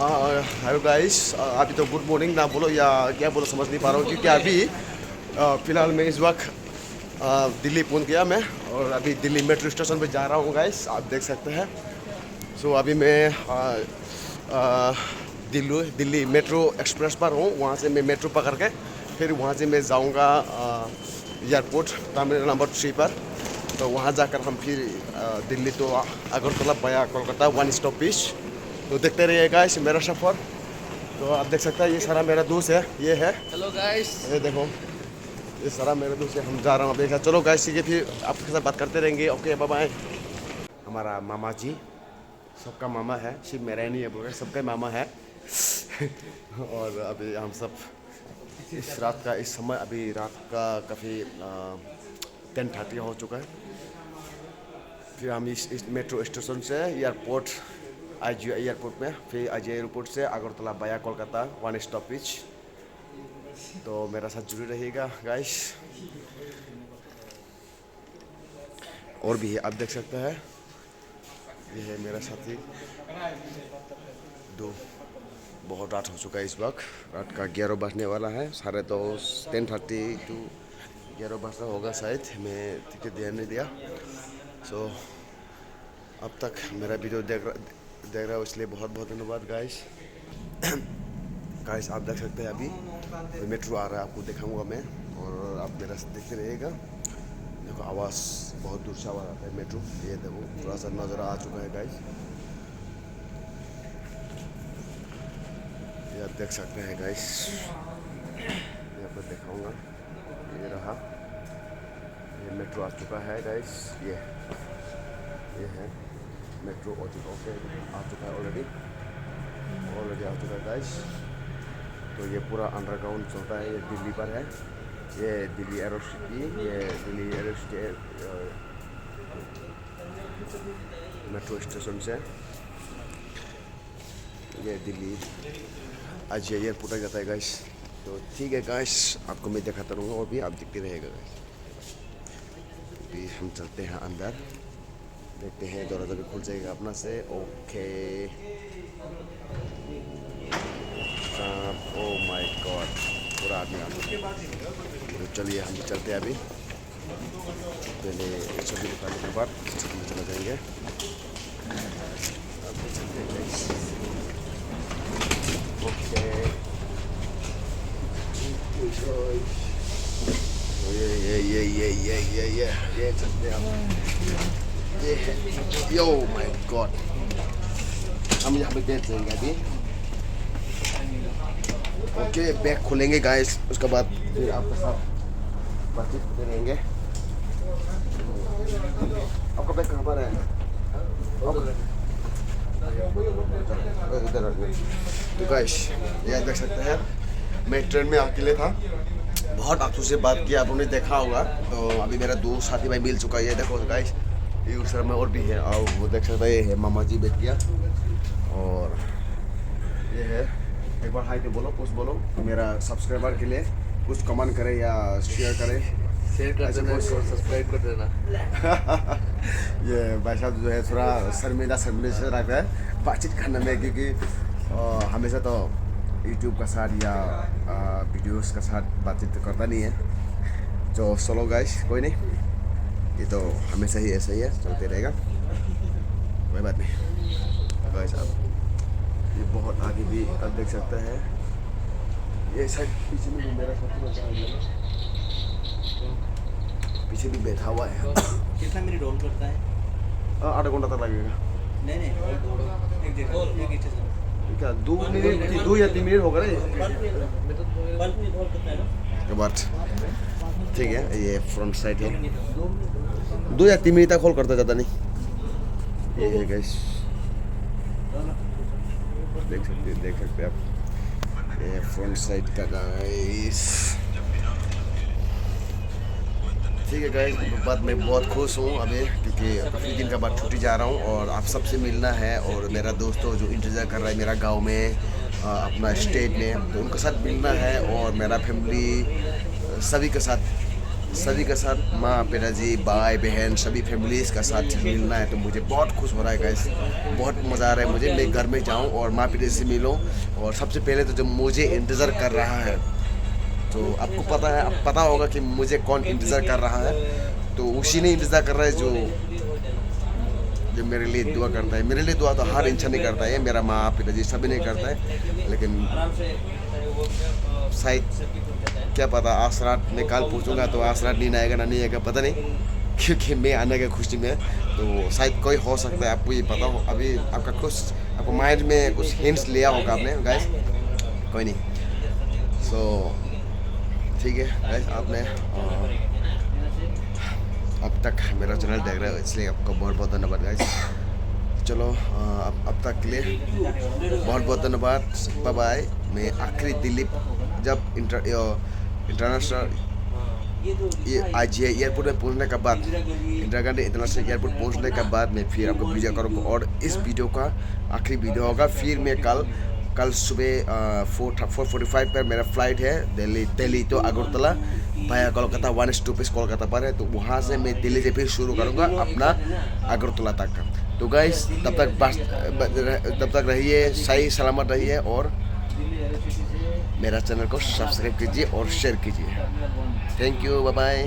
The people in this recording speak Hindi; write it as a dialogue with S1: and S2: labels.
S1: हेलो गाइस, अभी तो गुड मॉर्निंग ना बोलो या क्या बोलो समझ नहीं पा रहा हूँ क्योंकि अभी फ़िलहाल मैं इस वक्त दिल्ली पहुंच गया मैं। और अभी दिल्ली मेट्रो स्टेशन पे जा रहा हूँ गाइस, आप देख सकते हैं। सो अभी मैं अ, दिल्ली दिल्ली मेट्रो एक्सप्रेस पर हूँ। वहाँ से मैं मेट्रो पकड़ के फिर वहाँ से मैं जाऊँगा एयरपोर्ट टर्मिनल नंबर 3 पर। तो वहाँ जाकर हम फिर दिल्ली तो अगरतला वाया कोलकाता वन स्टॉपिश। तो देखते रहिएगा इस मेरा सफ़र। तो आप देख सकते हैं ये सारा मेरा दोस्त है, ये है।
S2: Hello guys.
S1: ये देखो, ये सारा मेरा दोस्त है। हम जा रहा हूँ अभी। चलो गाइस, ठीक है, फिर आपके साथ बात करते रहेंगे। Okay, bye bye. हमारा मामा जी, सबका मामा है, सिर्फ मेरा ही नहीं है, बोल रहे सबका मामा है। और अभी हम सब इस रात का इस समय अभी रात का काफ़ी 10:30 हो चुका है। फिर हम इस मेट्रो स्टेशन से एयरपोर्ट आज एयरपोर्ट में, फिर आज एयरपोर्ट से Agartala via Kolkata one stoppage. तो मेरा साथ जुड़े रहिएगा गाइस। और भी है, आप देख सकते हैं, ये है मेरा साथी दो। बहुत रात हो चुका है इस वक्त, रात का 11 बजने वाला है। 10:30 10:30 टू 11 बजता होगा शायद, मैं ठीक से ध्यान नहीं दिया। सो अब तक मेरा वीडियो देख रहा हो इसलिए बहुत बहुत धन्यवाद गाइस। गाइस आप देख सकते हैं अभी तो मेट्रो आ रहा है, आपको दिखाऊंगा मैं। और आप मेरा देखते रहिएगा। देखो आवाज़ बहुत दूर से आवाज़ आता है मेट्रो। ये देखो थोड़ा सा नज़र आ चुका है गाइस, ये आप देख सकते हैं गाइस। मैं आपको दिखाऊंगा, ये रहा, ये मेट्रो आ चुका है गाइस। ये है मेट्रो ओके आ चुका है ऑलरेडी आ चुका है गाइस। तो ये पूरा अंडरग्राउंड चलता है, ये दिल्ली पर है। ये दिल्ली एरो सिटी, ये Delhi arrow city metro station से ये दिल्ली आज ये एयरपोर्ट आ जाता है गाइस। तो ठीक है गाइस, आपको मैं दिखाता रहूँगा और भी आप दिखते रहेगा गाइस। अभी हम चलते हैं अंदर, देखते हैं दरवाज़ा भी खुल जाएगा अपना से। ओके, ओ माय गॉड, पूरा आदमी आ गया। तो चलिए हम चलते हैं अभी। पहले सब्जी दुकान के बाद किचन में चला जाएंगे। अभी चलते हैं गाइस। ओके, ये चलते हैं हम। ये है, यो माय गॉड, हम यहाँ पे बैठ जाएंगे अभी। ओके, बैग खोलेंगे गाइस, उसके बाद फिर आपके साथ बातचीत करते रहेंगे। आपका बैग कहाँ पर है? इधर रखिए। तो गाइस ये देख सकते हैं, मैं ट्रेन में अकेले था, बहुत अफसोस से बात किया, आप लोगों ने देखा होगा। तो अभी मेरा दो साथी भाई मिल चुका है, ये देखो गाइस, ये उस में और भी है। और वो देख सकते हैं, ये है मामा जी बैठ गया। और ये है, एक बार हाई तो बोलो, कुछ बोलो मेरा सब्सक्राइबर के लिए, कुछ कमेंट करे या शेयर करे।
S2: शेयर कर देना, सब्सक्राइब कर देना।
S1: ये भाई साहब जो है थोड़ा शर्मिंदा से रहता है बातचीत करने में, क्योंकि हमेशा तो यूट्यूब का साथ या वीडियोस का साथ बातचीत तो करता नहीं है। तो चलो गाइस, कोई नहीं, ये तो हमेशा ही ऐसा ही है, चलते रहेगा, कोई बात नहीं। गाइस आप ये बहुत आगे भी आप देख सकते हैं, ये साइड पीछे में भी मेरा साथी पीछे भी बैठा हुआ है।
S2: कितना मिनट होल्ड करता है?
S1: आधा घंटा तक लगेगा।
S2: नहीं एक जगह एक स्टेशन
S1: क्या 2 मिनट 2 या 3 मिनट होगा ना के बाद। ठीक है, ये फ्रंट साइड है, 2 या 3 मिनट तक होल्ड करता ज़्यादा नहीं। ये है गाइस, देख सकते हैं आप, ये फ्रंट साइड का गाइस। ठीक है गाइस, बाद में बहुत खुश हूँ अभी, क्योंकि काफ़ी दिन का बाद छुट्टी जा रहा हूँ और आप सबसे मिलना है। और मेरा दोस्तों जो इंतज़ार कर रहा है मेरा गांव में, अपना स्टेट में, तो उनके साथ मिलना है। और मेरा फैमिली सभी के साथ सभी के साथ माँ पिताजी भाई बहन सभी फैमिलीज का साथ मिलना है, तो मुझे बहुत खुश हो रहा है गाइस। बहुत मज़ा आ रहा है मुझे, मैं घर में जाऊँ और माँ पिताजी से मिलूँ। और सबसे पहले तो जो मुझे इंतज़ार कर रहा है, तो आपको पता है, अब पता होगा कि मुझे कौन इंतज़ार कर रहा है। तो उसी ने इंतज़ार कर रहा है जो मेरे लिए दुआ करता है। मेरे लिए दुआ तो हर इंसान नहीं करता है, मेरा माँ पिताजी सभी नहीं करता है, लेकिन शायद क्या पता आज रात में कल पूछूंगा तो आज रात नींद आएगा ना नहीं आएगा पता नहीं, क्योंकि मैं आने की खुशी में। तो शायद कोई हो सकता है, आपको ये पता हो। अभी आपका कुछ आपको माइंड में कुछ हिंट्स लिया होगा आपने गाइस, कोई नहीं। सो ठीक है गाइस, आपने अब तक मेरा चैनल देख रहे हो इसलिए आपको बहुत बहुत धन्यवाद गाइस। चलो अब तक के लिए बहुत बहुत धन्यवाद, बाय बाय। मैं आखिरी दिल्ली जब इंटरनेशनल आज ये एयरपोर्ट में पहुंचने के बाद, इंदिरा गांधी इंटरनेशनल एयरपोर्ट पहुंचने के बाद मैं फिर आपको वीडियो करूँगा, और इस वीडियो का आखिरी वीडियो होगा। फिर मैं कल सुबह 4:45 पर मेरा फ्लाइट है दिल्ली तो अगरतला भाया कोलकाता 1 स्टॉपेज कोलकाता पर है। तो वहाँ से मैं दिल्ली से फिर शुरू करूँगा अपना अगरतला तक का। तो गाइस तब तक रहिए सही सलामत रहिए, और मेरा चैनल को सब्सक्राइब कीजिए और शेयर कीजिए। Thank you, bye bye.